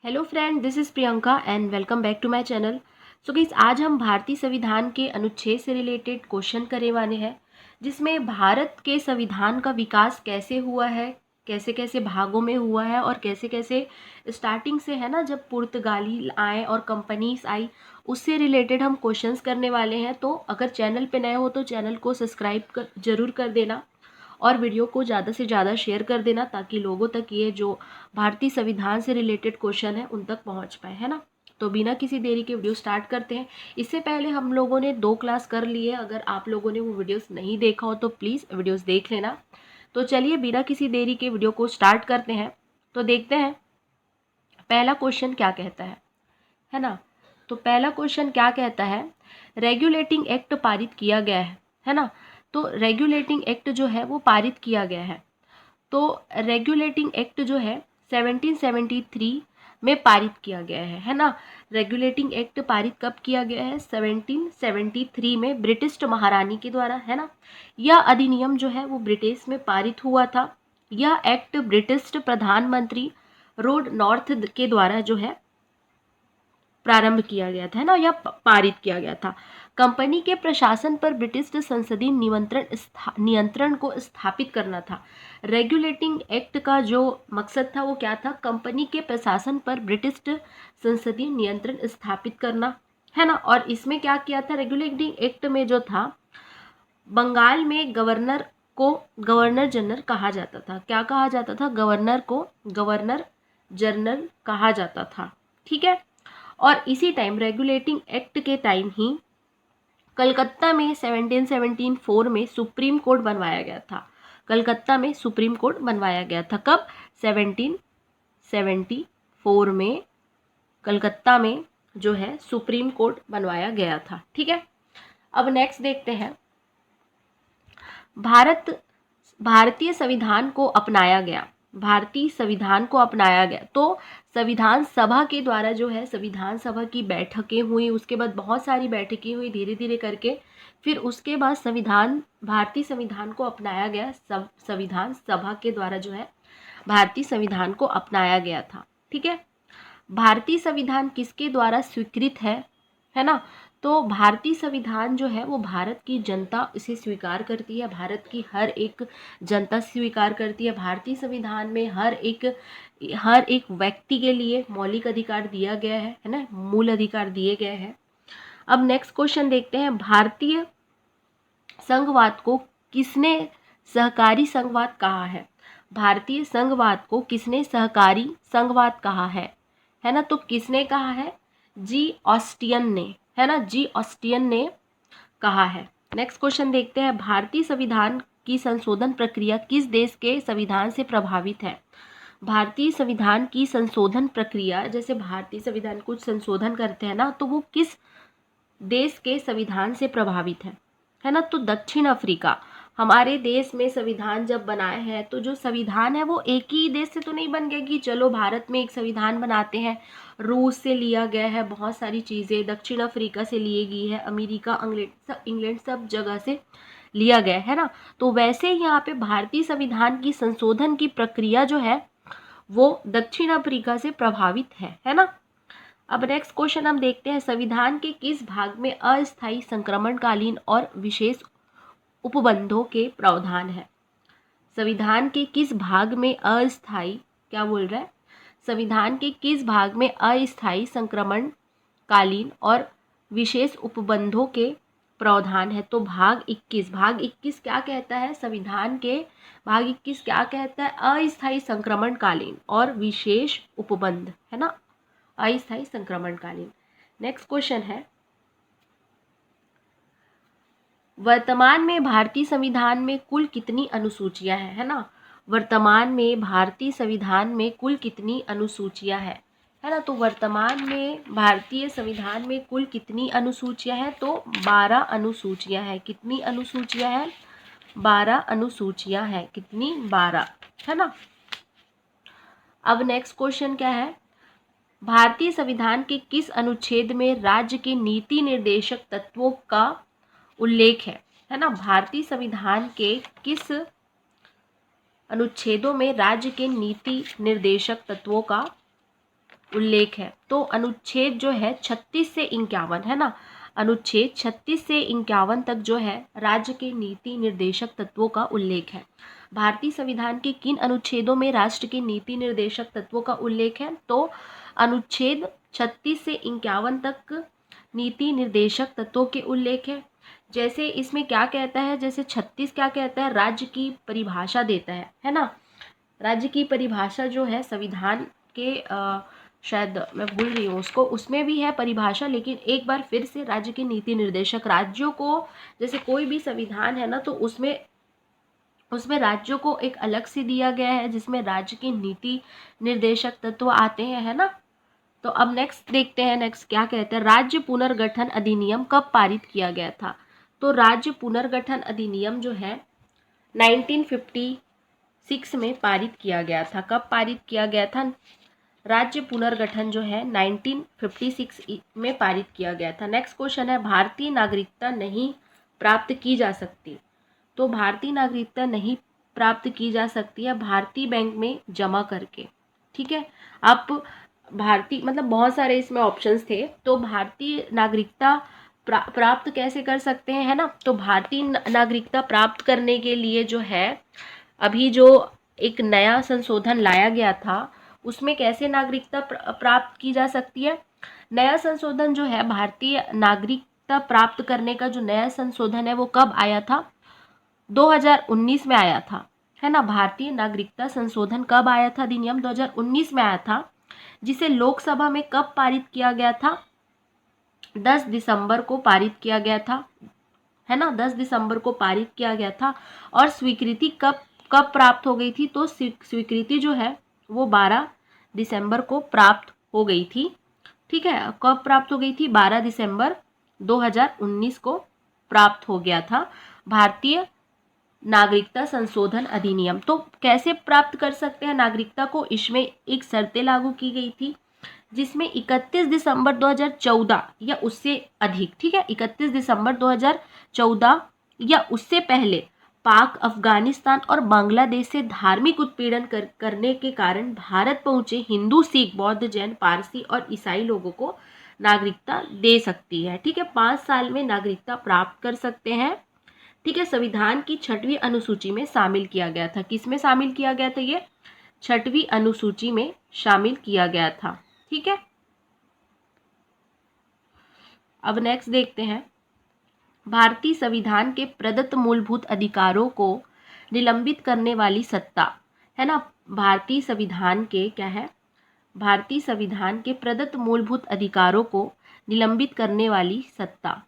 Hello friend, this is Priyanka and welcome back to my channel. So guys, आज हम भारतीय संविधान के अनुच्छेद से रिलेटेड क्वेश्चन करने वाले हैं, जिसमें भारत के संविधान का विकास कैसे हुआ है, कैसे कैसे भागों में हुआ है और कैसे कैसे स्टार्टिंग से है ना, जब पुर्तगाली आए और कंपनीज आई, उससे रिलेटेड हम क्वेश्चंस करने वाले हैं। तो अगर चैनल पे नए हो तो चैनल को सब्सक्राइब जरूर कर देना और वीडियो को ज़्यादा से ज़्यादा शेयर कर देना, ताकि लोगों तक ये जो भारतीय संविधान से रिलेटेड क्वेश्चन है उन तक पहुंच पाए, है ना। तो बिना किसी देरी के वीडियो स्टार्ट करते हैं। इससे पहले हम लोगों ने 2 क्लास कर लिए, अगर आप लोगों ने वो वीडियोस नहीं देखा हो तो प्लीज़ वीडियोस देख लेना। तो चलिए बिना किसी देरी के वीडियो को स्टार्ट करते हैं। तो देखते हैं पहला क्वेश्चन क्या कहता है ना। तो पहला क्वेश्चन क्या कहता है, रेगुलेटिंग एक्ट पारित किया गया है ना। तो रेगुलेटिंग एक्ट जो है वो पारित किया गया है। तो रेगुलेटिंग एक्ट जो है 1773 में पारित किया गया है ना। रेगुलेटिंग एक्ट पारित कब किया गया है? 1773 में ब्रिटिश महारानी के द्वारा, है ना। यह अधिनियम जो है वो ब्रिटिश में पारित हुआ था। यह एक्ट ब्रिटिश प्रधानमंत्री रोड नॉर्थ के द्वारा जो है प्रारंभ किया गया था, है ना, या पारित किया गया था। कंपनी के प्रशासन पर ब्रिटिश संसदीय नियंत्रण को स्थापित करना था। रेगुलेटिंग एक्ट का जो मकसद था वो क्या था? कंपनी के प्रशासन पर ब्रिटिश संसदीय नियंत्रण स्थापित करना, है ना। और इसमें क्या किया था? रेगुलेटिंग एक्ट में जो था, बंगाल में गवर्नर को गवर्नर जनरल कहा जाता था। क्या कहा जाता था? गवर्नर को गवर्नर जनरल कहा जाता था, ठीक है। और इसी टाइम रेगुलेटिंग एक्ट के टाइम ही कलकत्ता में 1774 में सुप्रीम कोर्ट बनवाया गया था। कलकत्ता में सुप्रीम कोर्ट बनवाया गया था। कब? 1774 में कलकत्ता में जो है सुप्रीम कोर्ट बनवाया गया था, ठीक है। अब नेक्स्ट देखते हैं, भारतीय संविधान को अपनाया गया। भारतीय संविधान को अपनाया गया तो संविधान सभा के द्वारा जो है, संविधान सभा की बैठकें हुई, उसके बाद बहुत सारी बैठकें हुई धीरे धीरे करके, फिर उसके बाद भारतीय संविधान को अपनाया गया। संविधान सभा के द्वारा जो है भारतीय संविधान को अपनाया गया था, ठीक है। भारतीय संविधान किसके द्वारा स्वीकृत है ना। तो भारतीय संविधान जो है वो भारत की जनता इसे स्वीकार करती है, भारत की हर एक जनता स्वीकार करती है। भारतीय संविधान में हर एक व्यक्ति के लिए मौलिक अधिकार दिया गया है ना, मूल अधिकार दिए गए हैं। अब नेक्स्ट क्वेश्चन देखते हैं, भारतीय संघवाद को किसने सहकारी संघवाद कहा है? भारतीय संघवाद को किसने सहकारी संघवाद कहा है ना। तो किसने कहा है? जी ऑस्टियन ने, है ना, जी ऑस्टियन ने कहा है। नेक्स्ट क्वेश्चन देखते हैं, भारतीय संविधान की संशोधन प्रक्रिया किस देश के संविधान से प्रभावित है? भारतीय संविधान की संशोधन प्रक्रिया, जैसे भारतीय संविधान कुछ संशोधन करते हैं ना, तो वो किस देश के संविधान से प्रभावित है ना। तो दक्षिण अफ्रीका। हमारे देश में संविधान जब बनाए हैं तो जो संविधान है वो एक ही देश से तो नहीं बन गया कि चलो भारत में एक संविधान बनाते हैं। रूस से लिया गया है, बहुत सारी चीज़ें दक्षिण अफ्रीका से ली गई है, अमेरिका, इंग्लैंड सब जगह से लिया गया है ना। तो वैसे यहाँ पे भारतीय संविधान की संशोधन की प्रक्रिया जो है वो दक्षिण अफ्रीका से प्रभावित है ना। अब नेक्स्ट क्वेश्चन हम देखते हैं, संविधान के किस भाग में अस्थायी संक्रमणकालीन और विशेष उपबंधों के प्रावधान है? संविधान के किस भाग में अस्थायी, क्या बोल रहा है, संविधान के किस भाग में अस्थायी संक्रमणकालीन और विशेष उपबंधों के प्रावधान है? तो भाग 21 क्या कहता है? संविधान के भाग 21 क्या कहता है? अस्थायी संक्रमणकालीन और विशेष उपबंध, है ना, अस्थायी संक्रमणकालीन। नेक्स्ट क्वेश्चन है, वर्तमान में भारतीय संविधान में कुल कितनी अनुसूचियां हैं, है ना। वर्तमान में भारतीय संविधान में कुल कितनी अनुसूचियां हैं, है ना। तो वर्तमान में भारतीय संविधान में कुल कितनी अनुसूचियां हैं? तो 12 अनुसूचियां हैं। कितनी अनुसूचियां हैं? 12 अनुसूचियां हैं। कितनी? 12, है ना। अब नेक्स्ट क्वेश्चन क्या है, भारतीय संविधान के किस अनुच्छेद में राज्य के नीति निर्देशक तत्वों का उल्लेख है ना। भारतीय संविधान के किस अनुच्छेदों में राज्य के नीति निर्देशक तत्वों का उल्लेख है। तो अनुच्छेद जो है 36 से 51 है ना, अनुच्छेद 36 से 51 तक जो है राज्य के नीति निर्देशक तत्वों का उल्लेख है। भारतीय संविधान के किन अनुच्छेदों में राष्ट्र के नीति निर्देशक तत्वों का उल्लेख है? तो अनुच्छेद 36 से 51 तक नीति निर्देशक तत्वों के उल्लेख है। जैसे इसमें क्या कहता है, जैसे 36 क्या कहता है, राज्य की परिभाषा देता है ना। राज्य की परिभाषा जो है संविधान के शायद मैं भूल रही हूँ उसको, उसमें भी है परिभाषा, लेकिन एक बार फिर से राज्य के नीति निर्देशक राज्यों को, जैसे कोई भी संविधान है ना, तो उसमें राज्यों को एक अलग से दिया गया है जिसमें राज्य के नीति निर्देशक तत्व आते हैं, है ना। तो अब नेक्स्ट देखते हैं, नेक्स्ट क्या कहते हैं, राज्य पुनर्गठन अधिनियम कब पारित किया गया था? तो राज्य पुनर्गठन अधिनियम जो है 1956 में पारित किया गया था। कब पारित किया गया था? राज्य पुनर्गठन जो है 1956 में पारित किया गया था। नेक्स्ट क्वेश्चन है, भारतीय नागरिकता नहीं प्राप्त की जा सकती। तो भारतीय नागरिकता नहीं प्राप्त की जा सकती है भारतीय बैंक में जमा करके, ठीक है। आप भारतीय मतलब बहुत सारे इसमें ऑप्शंस थे, तो भारतीय नागरिकता प्राप्त कैसे कर सकते हैं, है ना। तो भारतीय नागरिकता प्राप्त करने के लिए जो है अभी जो एक नया संशोधन लाया गया था उसमें कैसे नागरिकता प्राप्त की जा सकती है। नया संशोधन जो है भारतीय नागरिकता प्राप्त करने का जो नया संशोधन है वो कब आया था? 2019 में आया था, है ना। भारतीय नागरिकता संशोधन कब आया था? अधिनियम 2019 में आया था, जिसे लोकसभा में कब पारित किया गया था? 10 दिसंबर को पारित किया गया था, है ना। 10 दिसंबर को पारित किया गया था। और स्वीकृति कब कब प्राप्त हो गई थी? तो स्वीकृति जो है वो 12 दिसंबर को प्राप्त हो गई थी, ठीक है। कब प्राप्त हो गई थी? 12 दिसंबर 2019 को प्राप्त हो गया था भारतीय नागरिकता संशोधन अधिनियम। तो कैसे प्राप्त कर सकते हैं नागरिकता को? इसमें एक शर्तें लागू की गई थी जिसमें 31 दिसंबर 2014 या उससे अधिक, ठीक है, 31 दिसंबर 2014 या उससे पहले पाक, अफगानिस्तान और बांग्लादेश से धार्मिक उत्पीड़न करने के कारण भारत पहुंचे हिंदू, सिख, बौद्ध, जैन, पारसी और ईसाई लोगों को नागरिकता दे सकती है, ठीक है। 5 साल में नागरिकता प्राप्त कर सकते हैं, ठीक है। संविधान की 6वीं अनुसूची में शामिल किया गया था। किसमें शामिल किया गया था? ये 6वीं अनुसूची में शामिल किया गया था, ठीक है। अब नेक्स्ट देखते हैं, भारतीय संविधान के प्रदत्त मूलभूत अधिकारों को निलंबित करने वाली सत्ता, है ना। भारतीय संविधान के क्या है? भारतीय संविधान के प्रदत्त मूलभूत अधिकारों को निलंबित करने वाली सत्ता।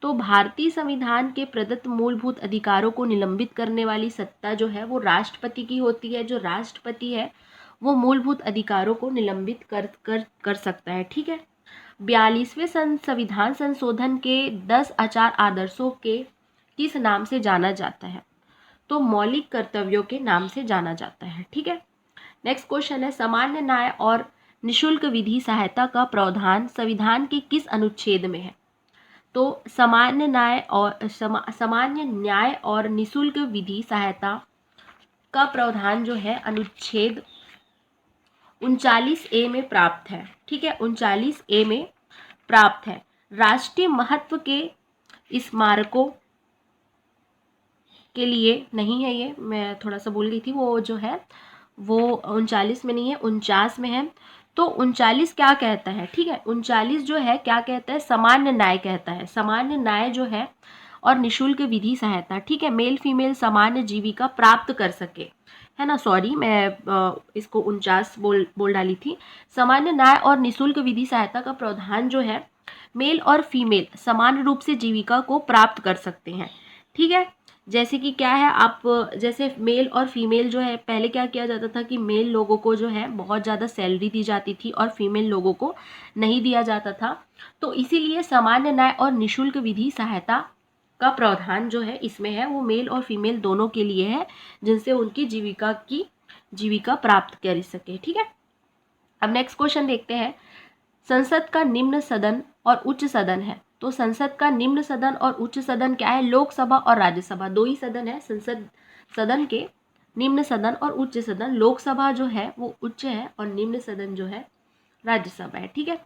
तो भारतीय संविधान के प्रदत्त मूलभूत अधिकारों को निलंबित करने वाली सत्ता जो है वो राष्ट्रपति की होती है। जो राष्ट्रपति है वो मूलभूत अधिकारों को निलंबित कर सकता है, ठीक है। 42वें संविधान संशोधन के 10 आचार आदर्शों के किस नाम से जाना जाता है? तो मौलिक कर्तव्यों के नाम से जाना जाता है, ठीक है। नेक्स्ट क्वेश्चन है, सामान्य न्याय और निशुल्क विधि सहायता का प्रावधान संविधान के किस अनुच्छेद में है? तो सामान्य न्याय और निशुल्क विधि सहायता का प्रावधान जो है अनुच्छेद 39A में प्राप्त है, ठीक है। 39A में प्राप्त है। राष्ट्रीय महत्व के स्मारकों के लिए नहीं है, ये मैं थोड़ा सा भूल गई थी, वो जो है वो 39 में नहीं है, 49 में है। तो 39 क्या कहता है, ठीक है। 39 जो है क्या कहता है? सामान्य न्याय कहता है। सामान्य न्याय जो है और निशुल्क विधि सहायता, ठीक है, मेल फीमेल सामान्य जीविका प्राप्त कर सके, है ना। सॉरी, मैं इसको 49 बोल डाली थी। सामान्य न्याय और निशुल्क विधि सहायता का प्रावधान जो है मेल और फीमेल समान रूप से जीविका को प्राप्त कर सकते हैं, ठीक है। जैसे कि क्या है, आप जैसे मेल और फीमेल जो है, पहले क्या किया जाता था कि मेल लोगों को जो है बहुत ज़्यादा सैलरी दी जाती थी और फीमेल लोगों को नहीं दिया जाता था। तो इसीलिए सामान्य न्याय और निशुल्क विधि सहायता का प्रावधान जो है इसमें है वो मेल और फीमेल दोनों के लिए है, जिनसे उनकी जीविका प्राप्त कर सके, ठीक है। अब नेक्स्ट क्वेश्चन देखते हैं, संसद का निम्न सदन और उच्च सदन है। तो संसद का निम्न सदन और उच्च सदन क्या है? लोकसभा और राज्यसभा, दो ही सदन है संसद सदन के, निम्न सदन और उच्च सदन। लोकसभा जो है वो उच्च है और निम्न सदन जो है राज्यसभा है, ठीक है।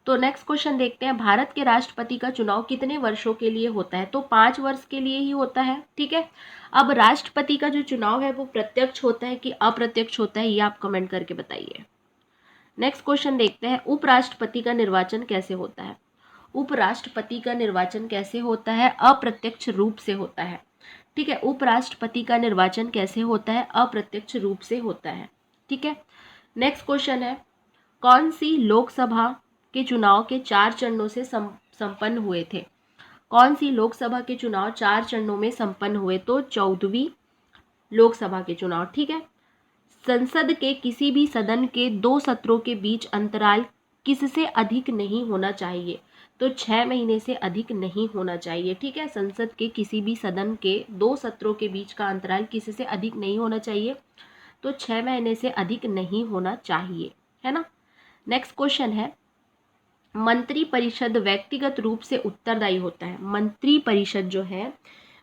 तो नेक्स्ट क्वेश्चन देखते हैं, भारत के राष्ट्रपति का चुनाव कितने वर्षों के लिए होता है? तो 5 वर्ष के लिए ही होता है, ठीक है। अब राष्ट्रपति का जो चुनाव है वो प्रत्यक्ष होता है कि अप्रत्यक्ष होता है, ये आप कमेंट करके बताइए। नेक्स्ट क्वेश्चन देखते हैं, उपराष्ट्रपति का निर्वाचन कैसे होता है? उपराष्ट्रपति का निर्वाचन कैसे होता है? अप्रत्यक्ष रूप से होता है, ठीक है। उपराष्ट्रपति का निर्वाचन कैसे होता है? अप्रत्यक्ष रूप से होता है, ठीक है। नेक्स्ट क्वेश्चन है, कौन सी लोकसभा के चुनाव के 4 चरणों से संपन्न हुए थे? कौन सी लोकसभा के चुनाव 4 चरणों में संपन्न हुए? तो 14वीं लोकसभा के चुनाव, ठीक है। संसद के किसी भी सदन के 2 सत्रों के बीच अंतराल किससे अधिक नहीं होना चाहिए? तो 6 महीने से अधिक नहीं होना चाहिए, ठीक है। संसद के किसी भी सदन के 2 सत्रों के बीच का अंतराल किससे अधिक नहीं होना चाहिए? तो 6 महीने से अधिक नहीं होना चाहिए, है ना। नेक्स्ट क्वेश्चन है, मंत्री परिषद व्यक्तिगत रूप से उत्तरदायी होता है। मंत्री परिषद जो है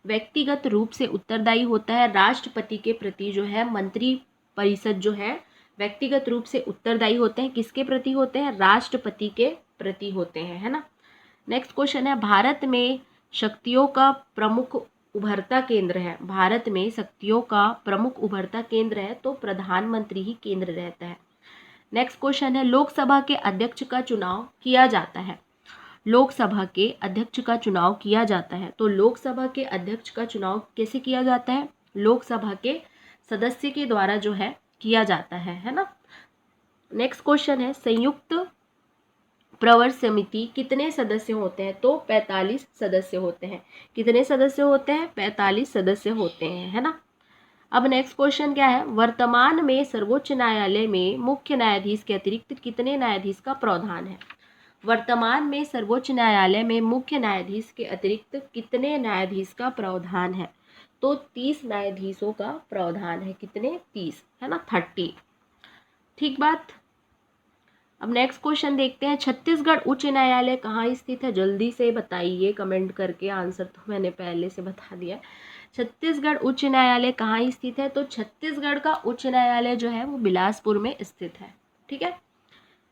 व्यक्तिगत रूप से उत्तरदायी होता है राष्ट्रपति के प्रति, जो है मंत्री परिषद जो है व्यक्तिगत रूप से उत्तरदायी होते हैं। किसके प्रति होते हैं? राष्ट्रपति के प्रति होते हैं, है ना। नेक्स्ट क्वेश्चन है, भारत में शक्तियों का प्रमुख उभरता केंद्र है। भारत में शक्तियों का प्रमुख उभरता केंद्र है तो प्रधानमंत्री ही केंद्र रहता है। नेक्स्ट क्वेश्चन है, लोकसभा के अध्यक्ष का चुनाव किया जाता है। लोकसभा के अध्यक्ष का चुनाव किया जाता है तो लोकसभा के अध्यक्ष का चुनाव कैसे किया जाता है? लोकसभा के सदस्य के द्वारा जो है किया जाता है ना। नेक्स्ट क्वेश्चन है, संयुक्त प्रवर समिति कितने सदस्य होते हैं? तो 45 सदस्य होते हैं। कितने सदस्य होते हैं? 45 सदस्य होते हैं, है ना। अब नेक्स्ट क्वेश्चन क्या है, वर्तमान में सर्वोच्च न्यायालय में मुख्य न्यायाधीश के अतिरिक्त कितने न्यायाधीश का प्रावधान है? वर्तमान में सर्वोच्च न्यायालय में मुख्य न्यायाधीश के अतिरिक्त कितने न्यायाधीश का प्रावधान है? तो 30 न्यायाधीशों का प्रावधान है। कितने? 30, है ना, 30, ठीक बात। अब नेक्स्ट क्वेश्चन देखते हैं, छत्तीसगढ़ उच्च न्यायालय कहाँ स्थित है? जल्दी से बताइए कमेंट करके, आंसर तो मैंने पहले से बता दिया। छत्तीसगढ़ उच्च न्यायालय कहाँ स्थित है? तो छत्तीसगढ़ का उच्च न्यायालय जो है वो बिलासपुर में स्थित है, ठीक है।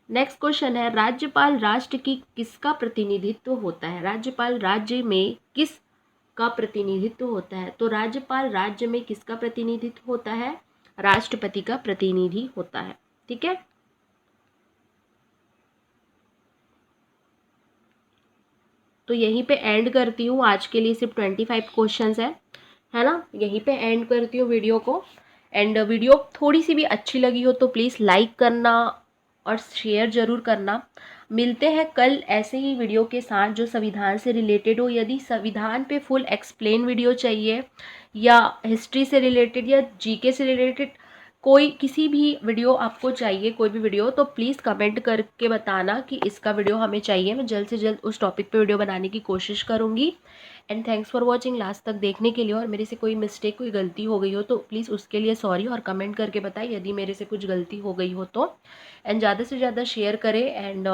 नेक्स्ट क्वेश्चन है, राज्यपाल राष्ट्र की किसका प्रतिनिधित्व होता है? राज्यपाल राज्य में किस का प्रतिनिधित्व होता है? तो राज्यपाल राज्य में किसका प्रतिनिधित्व होता है? राष्ट्रपति का प्रतिनिधि होता है, ठीक है। तो यहीं पे एंड करती हूँ, आज के लिए सिर्फ 25 क्वेश्चंस है ना। यहीं पे एंड करती हूँ वीडियो को। एंड वीडियो थोड़ी सी भी अच्छी लगी हो तो प्लीज़ लाइक करना और शेयर ज़रूर करना। मिलते हैं कल ऐसे ही वीडियो के साथ जो संविधान से रिलेटेड हो। यदि संविधान पे फुल एक्सप्लेन वीडियो चाहिए या हिस्ट्री से रिलेटेड या जीके से रिलेटेड कोई किसी भी वीडियो आपको चाहिए, कोई भी वीडियो, तो प्लीज़ कमेंट करके बताना कि इसका वीडियो हमें चाहिए। मैं जल्द से जल्द उस टॉपिक पे वीडियो बनाने की कोशिश करूँगी। And thanks for watching last तक देखने के लिए। और मेरे से कोई मिस्टेक, कोई गलती हो गई हो तो प्लीज़ उसके लिए सॉरी, और कमेंट करके बताएं यदि मेरे से कुछ गलती हो गई हो तो। एंड ज़्यादा से ज़्यादा शेयर करें एंड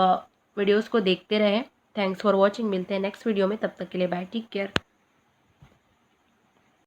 वीडियोज़ को देखते रहें। थैंक्स फॉर वॉचिंग, मिलते हैं नेक्स्ट वीडियो में, तब तक के लिए बाय, टेक केयर।